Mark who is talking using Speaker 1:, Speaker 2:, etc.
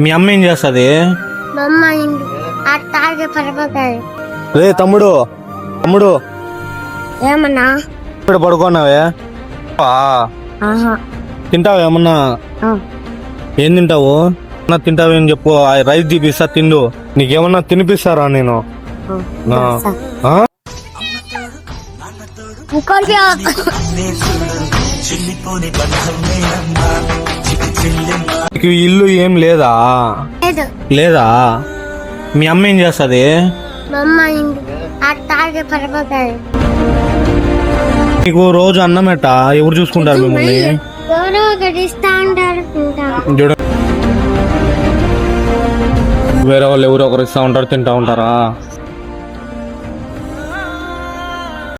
Speaker 1: మీ అమ్మ ఏం చేస్తుంది? రే తమ్ముడు తమ్ముడు
Speaker 2: ఏమన్నా
Speaker 1: ఇక్కడ పడుకున్నావే? తింటావు ఏమన్నా? ఏం తింటావు? తింటావేం చెప్పు, రైస్ తీపిస్తా తిండు. నీకేమన్నా తినిపిస్తారా నేను? నీకు ఇల్లు ఏం లేదా? లేదా? మీ అమ్మ ఏం చేస్తుంది? నీకు రోజు అన్నం ఎట్టా? ఎవరు చూసుకుంటారు మిమ్మల్ని? వేరే వాళ్ళు ఎవరు ఒకరు ఇస్తా ఉంటారు, తింటా ఉంటారా?